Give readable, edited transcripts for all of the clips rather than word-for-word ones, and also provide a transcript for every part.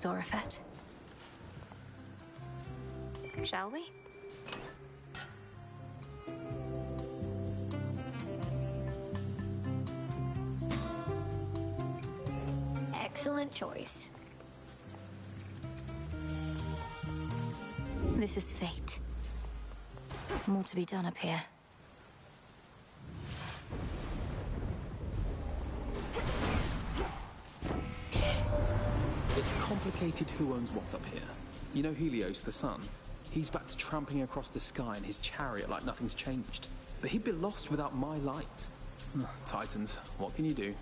Zorafet. Shall we? Excellent choice. This is fate. More to be done up here. It's complicated who owns what up here. You know Helios, the sun? He's back to tramping across the sky in his chariot like nothing's changed. But he'd be lost without my light. Titans, what can you do?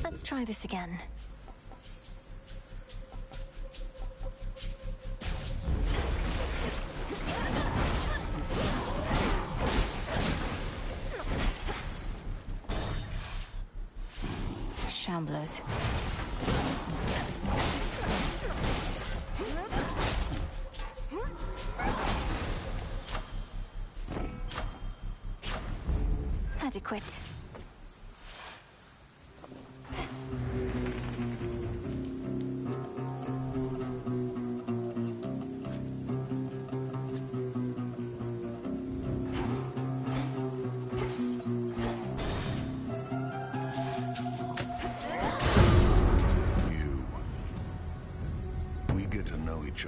Let's try this again. Shamblers. Adequate.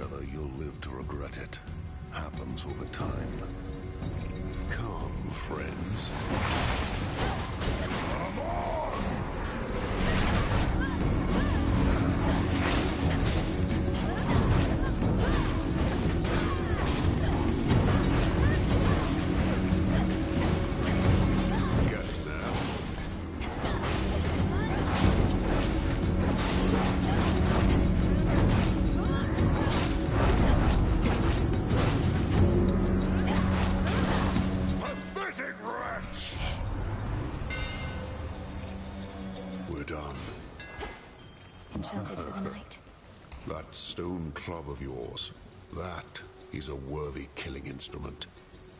Other, you'll live to regret it. Happens all the time. Come, friends. Come on! Getting there. Enchanted for the night. That stone club of yours, that is a worthy killing instrument.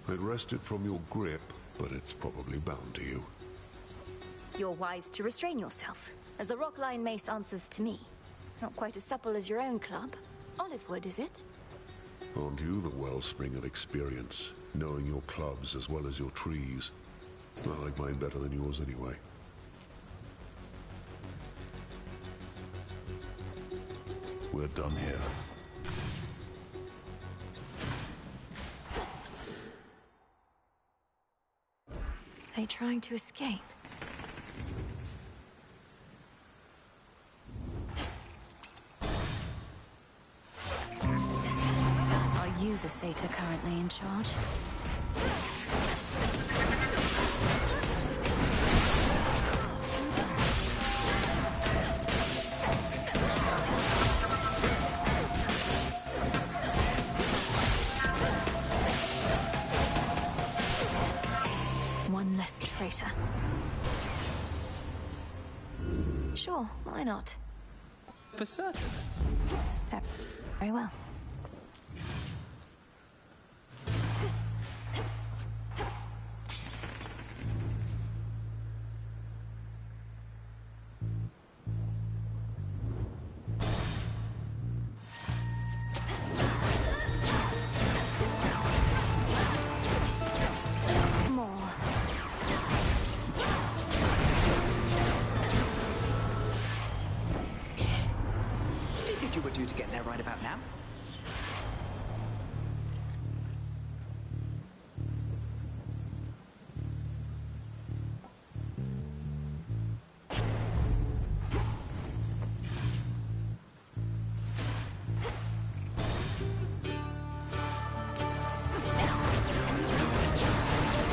It wrested from your grip, but it's probably bound to you. You're wise to restrain yourself, as the Rockline mace answers to me. Not quite as supple as your own club. Olive wood, is it? Aren't you the wellspring of experience, knowing your clubs as well as your trees? I like mine better than yours anyway. We're done here. They trying to escape? Are you the satyr currently in charge? One less traitor. Sure, why not? For certain. Very well. To get there right about now.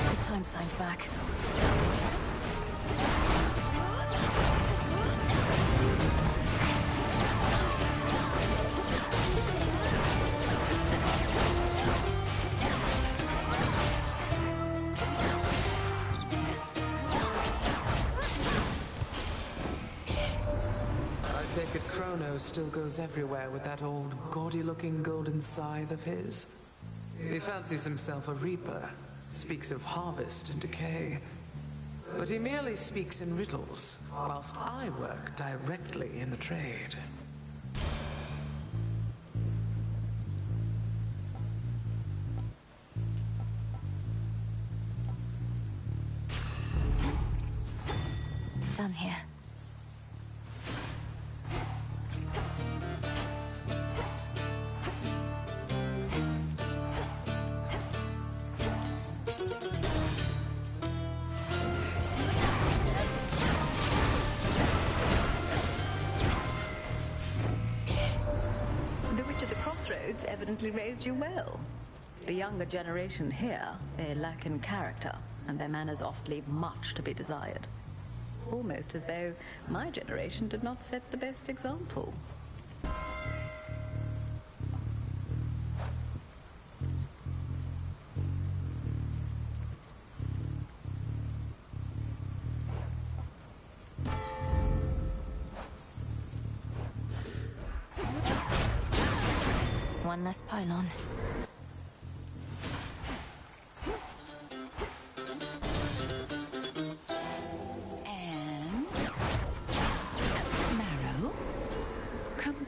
The time sign's back. Take it Kronos still goes everywhere with that old gaudy-looking golden scythe of his. He fancies himself a reaper, speaks of harvest and decay. but he merely speaks in riddles, whilst I work directly in the trade. Done here. The Witch at the Crossroads evidently raised you well. The younger generation here, they lack in character, and their manners oft leave much to be desired. Almost as though my generation did not set the best example. One less pylon.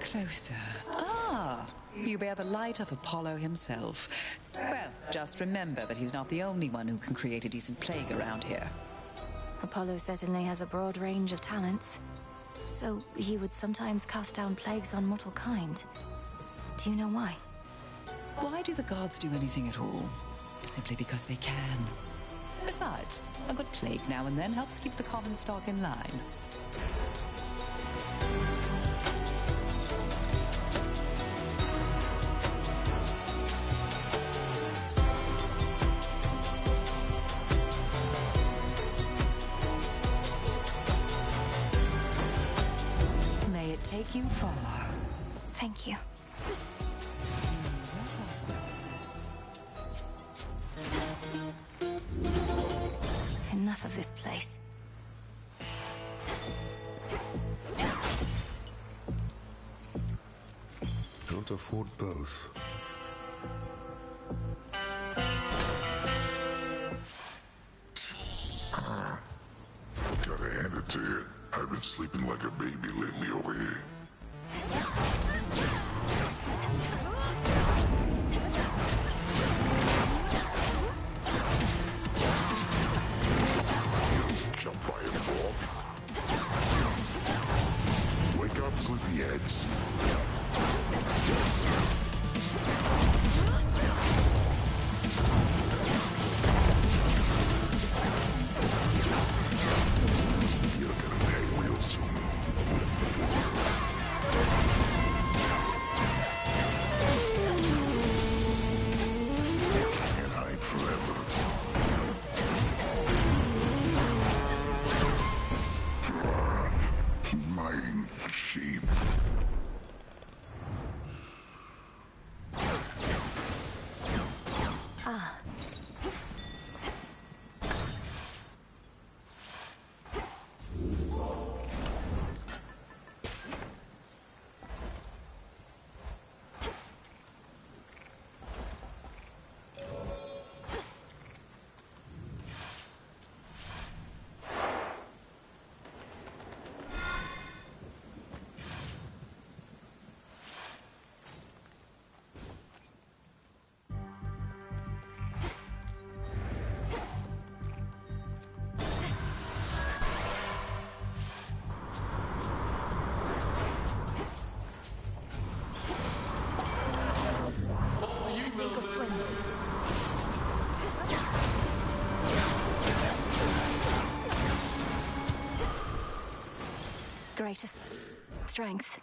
Closer. Ah, you bear the light of Apollo himself. Well, just remember that he's not the only one who can create a decent plague around here. Apollo certainly has a broad range of talents. So he would sometimes cast down plagues on mortal kind. Do you know why? Why do the gods do anything at all? Simply because they can. Besides, a good plague now and then helps keep the common stock in line. Take you far. Thank you. Enough of this place. Can't afford both. Gotta hand it to you. I've been sleeping like a baby lately over here. Jump by and fall. Wake up, sleepyheads. You're gonna pay real soon. And hide forever. Mine sheep. Sink or swim. Greatest strength.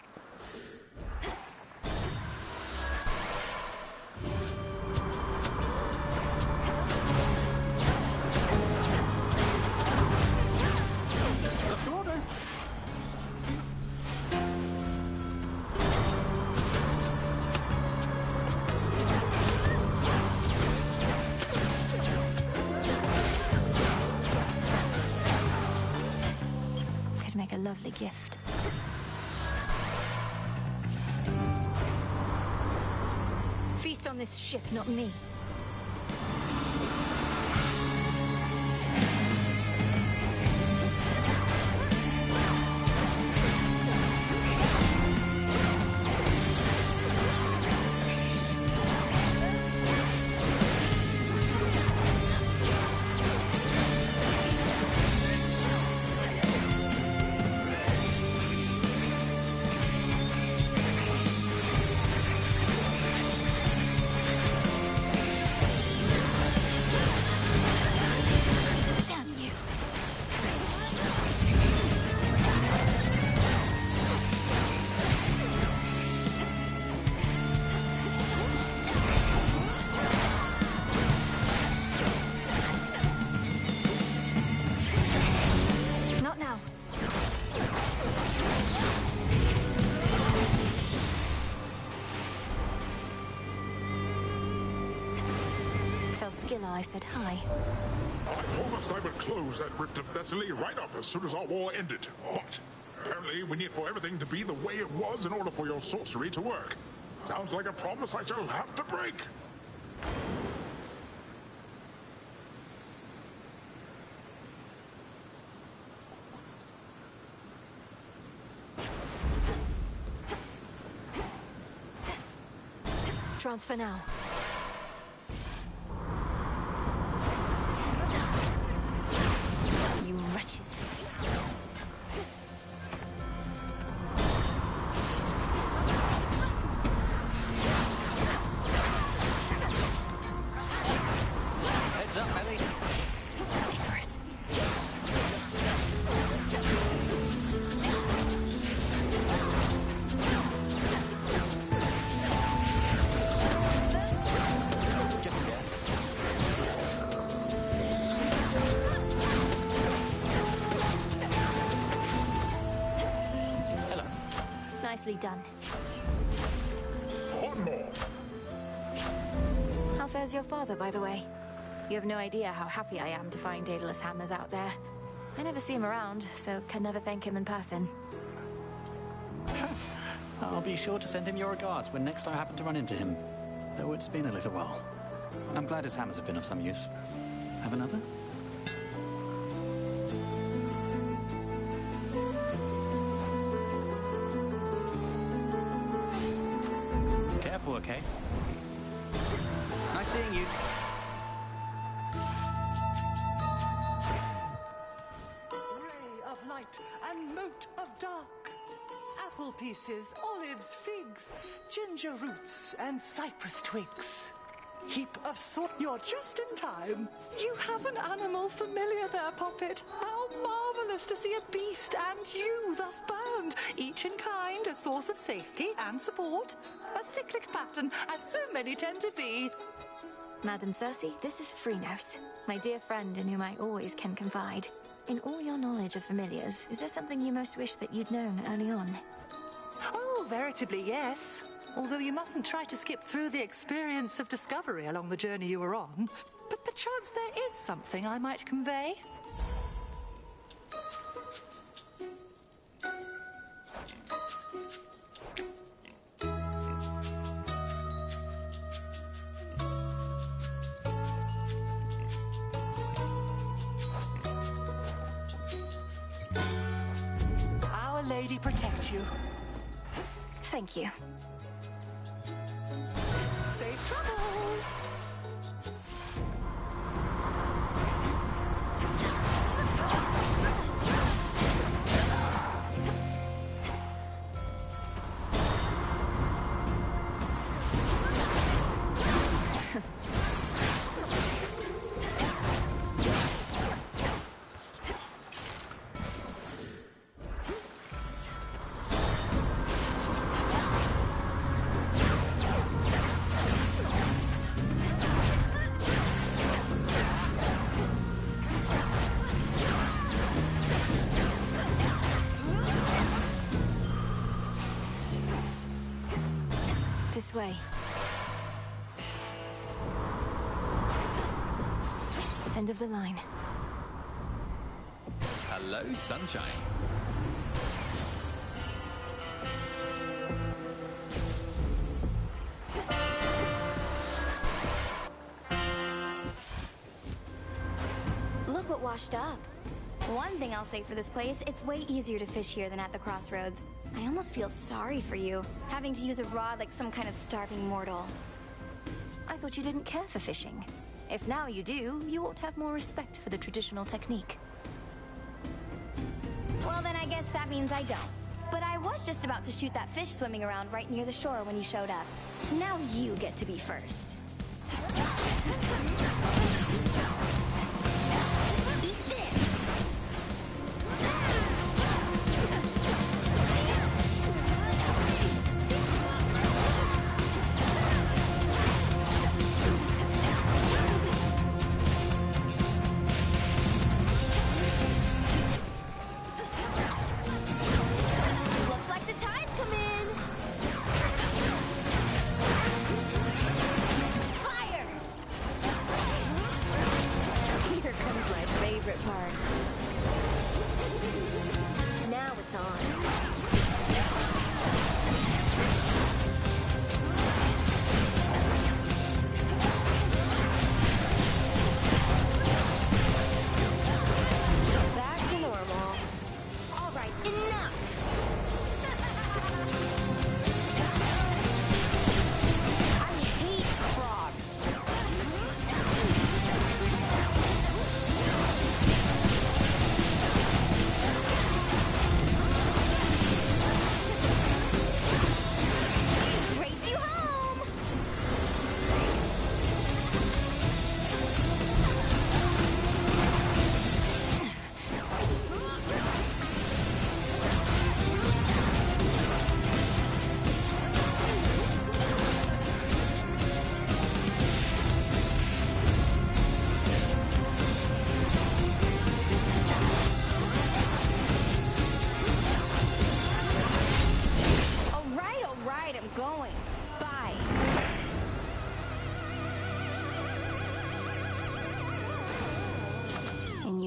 Make a lovely gift. Feast on this ship, not me. Skilla I said hi. I promised I would close that Rift of Thessaly right up as soon as our war ended. But apparently we need for everything to be the way it was in order for your sorcery to work. Sounds like a promise I shall have to break. Transfer now. You wretches. Heads up, Ellie. Icarus. Nicely done. One more. How fares your father, by the way? You have no idea how happy I am to find Daedalus hammers out there. I never see him around, so can never thank him in person. I'll be sure to send him your regards when next I happen to run into him. Though it's been a little while. I'm glad his hammers have been of some use. Have another? Careful, okay? Nice seeing you. Ray of light and mote of dark. Apple pieces, olives, figs, ginger roots, and cypress twigs. Heap of salt. You're just in time. You have an animal familiar there, Poppet. How marvelous to see a beast and you thus bound, each in kind, a source of safety and support. A cyclic pattern, as so many tend to be. Madam Cersei, this is Phrynos, my dear friend in whom I always can confide. In all your knowledge of familiars, is there something you most wish that you'd known early on? Oh, veritably, yes. Although you mustn't try to skip through the experience of discovery along the journey you were on. But perchance there is something I might convey. Our Lady protect you. Thank you. Safe travels! This way. End of the line. Hello, sunshine. Look what washed up. One thing I'll say for this place, it's way easier to fish here than at the crossroads. I almost feel sorry for you, having to use a rod like some kind of starving mortal. I thought you didn't care for fishing. If now you do, you ought to have more respect for the traditional technique. Well, then I guess that means I don't. But I was just about to shoot that fish swimming around right near the shore when you showed up. Now you get to be first. Eat this! Looks like the tide's come in! Fire!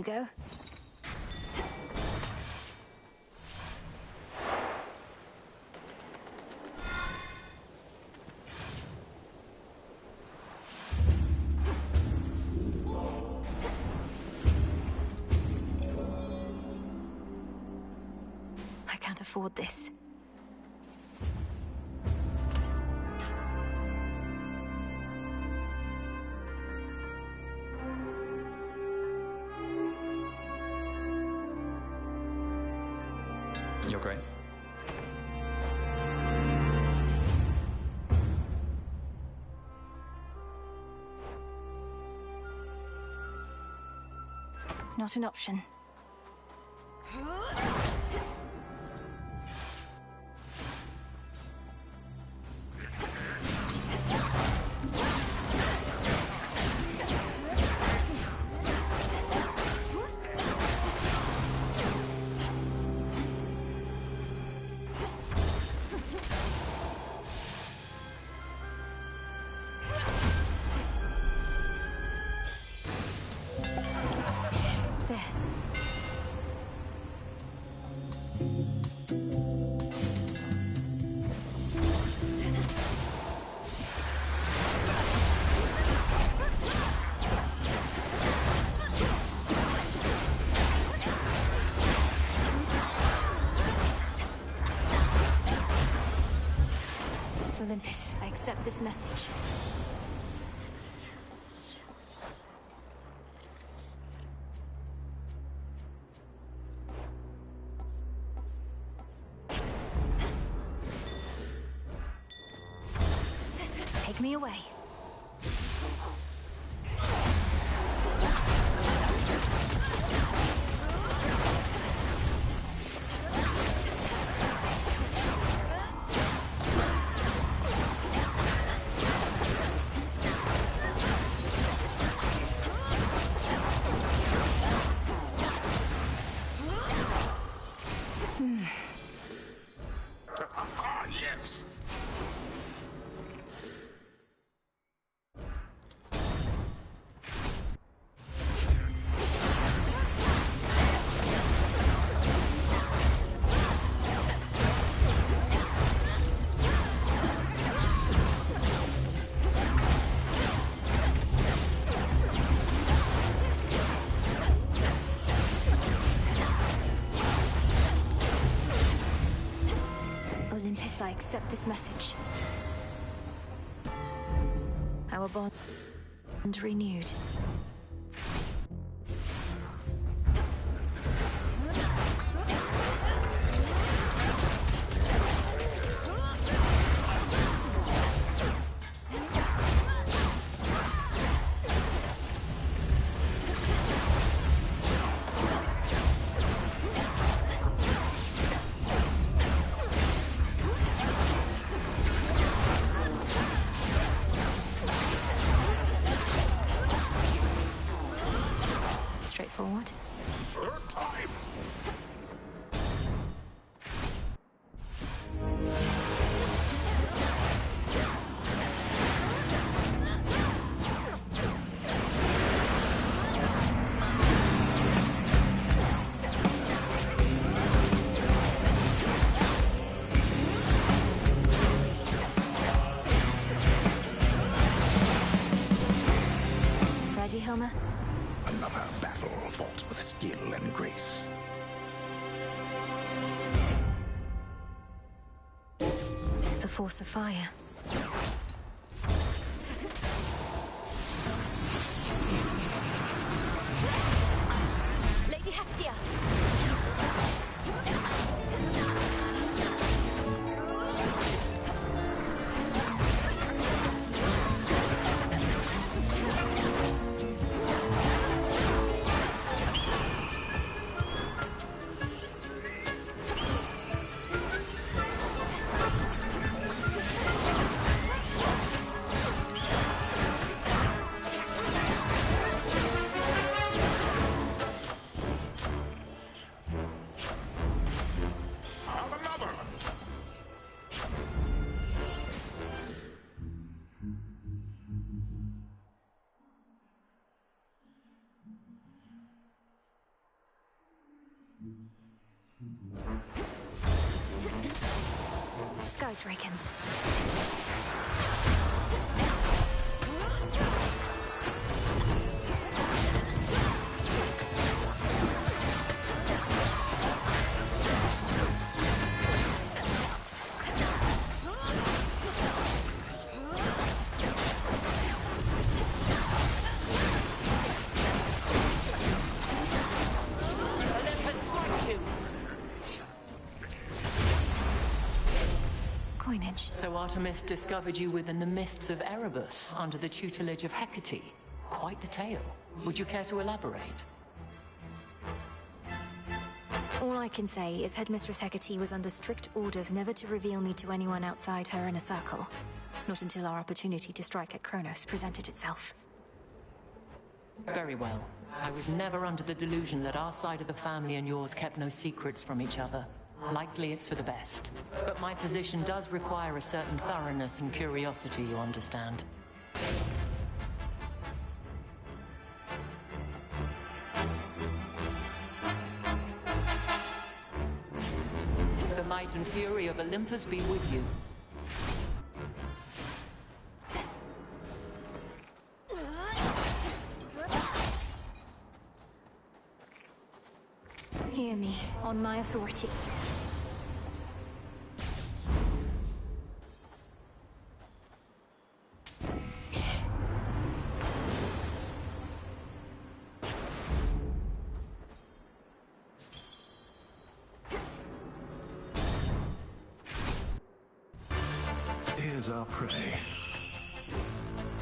you go. I can't afford this. Your Grace. Not an option. Olympus, I accept this message. Take me away. Yes. Olympus, I accept this message. Our bond renewed. Straightforward. Third time. Ready, Homer? Another battle fought with skill and grace. The force of fire. Lady Hestia! Sky Dragons. Coinage. So Artemis discovered you within the mists of Erebus, under the tutelage of Hecate. Quite the tale. Would you care to elaborate? All I can say is Headmistress Hecate was under strict orders never to reveal me to anyone outside her inner circle. Not until our opportunity to strike at Kronos presented itself. Very well. I was never under the delusion that our side of the family and yours kept no secrets from each other. Likely it's for the best. But my position does require a certain thoroughness and curiosity, you understand. The might and fury of Olympus be with you. Hear me, on my authority. Here's our prey.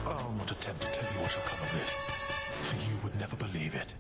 I'll not attempt to tell you what shall come of this, for you would never believe it.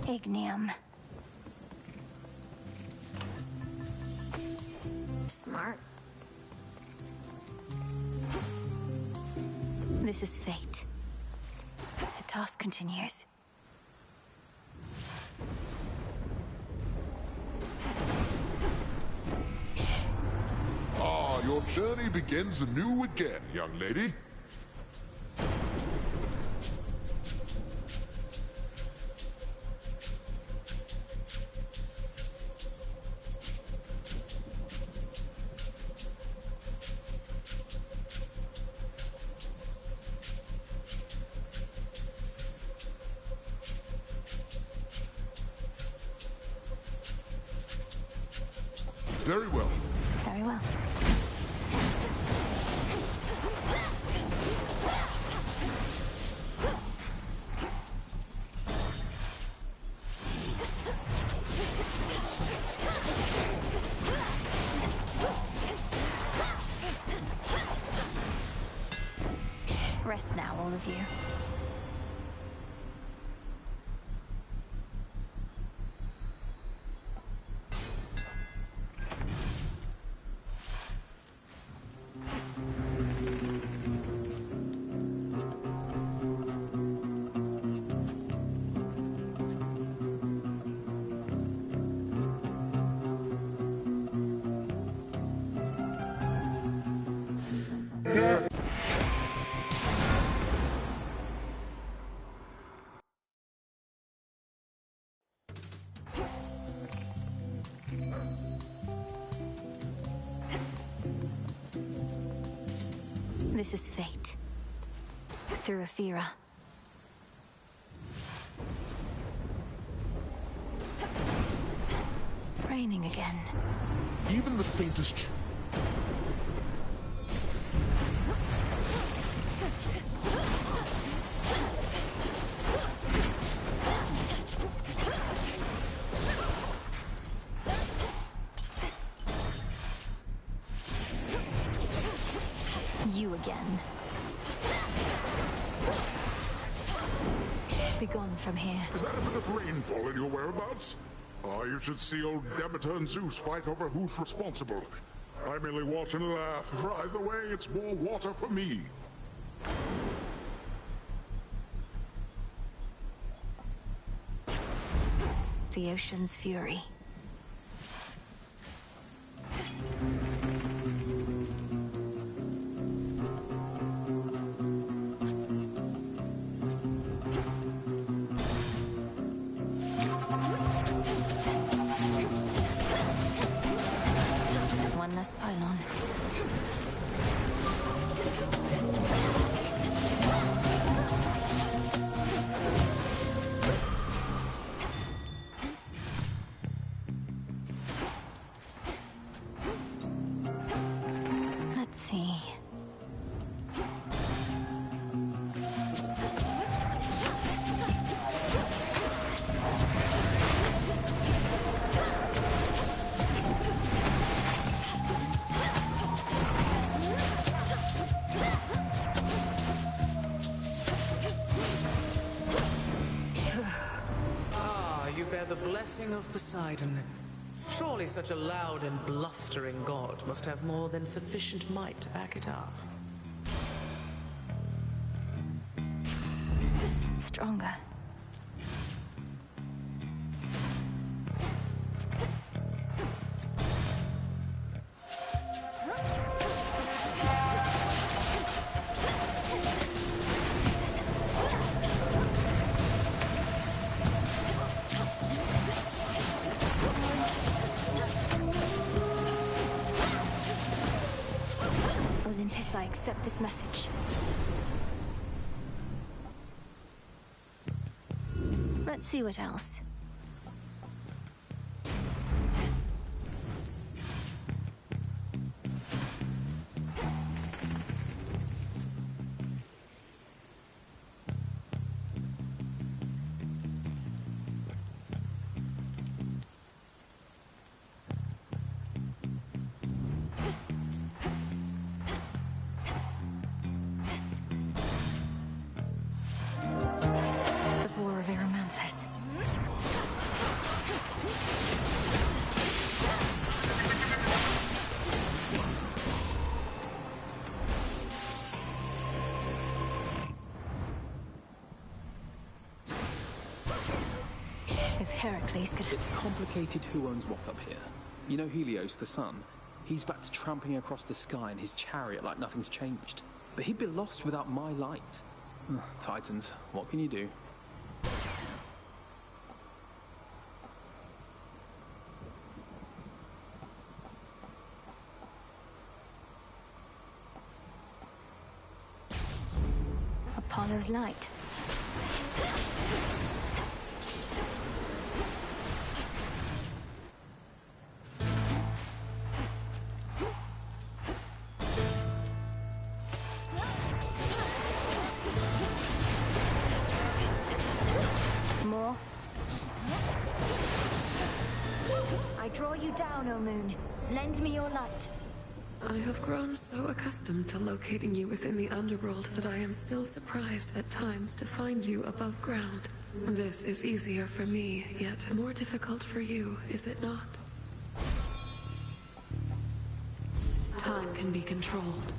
Ignium. Smart. This is fate. The task continues. Ah, your journey begins anew again, young lady. Very well. Very well. Rest now, all of you. This is fate. Through Aphira. Raining again. Even the faintest... You again. Begone from here. Is that a bit of rainfall in your whereabouts? Oh, you should see old Demeter and Zeus fight over who's responsible. I merely watch and laugh, for either way, it's more water for me. The ocean's fury. One less pylon. Let's see. You bear the blessing of Poseidon. Surely such a loud and blustering god must have more than sufficient might to back it up. Stronger. Olympus, I accept this message. Let's see what else. The War of Erymanthus. If Heracles could... It's complicated who owns what up here. You know Helios, the sun? He's back to tramping across the sky in his chariot like nothing's changed. But he'd be lost without my light. Titans, what can you do? Apollo's light. More. I draw you down, O moon. Lend me your light. I have grown so accustomed to locating you within the underworld that I am still surprised at times to find you above ground. This is easier for me, yet more difficult for you, is it not? Time can be controlled.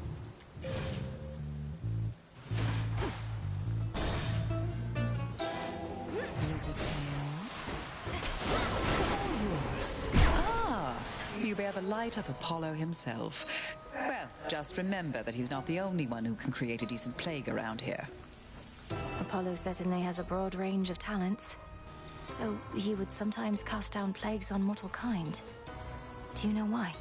You bear the light of Apollo himself. Well, just remember that he's not the only one who can create a decent plague around here. Apollo certainly has a broad range of talents. So he would sometimes cast down plagues on mortal kind. Do you know why?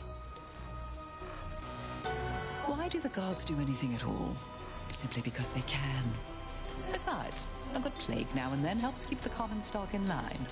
Why do the guards do anything at all? Simply because they can. Besides, a good plague now and then helps keep the common stock in line.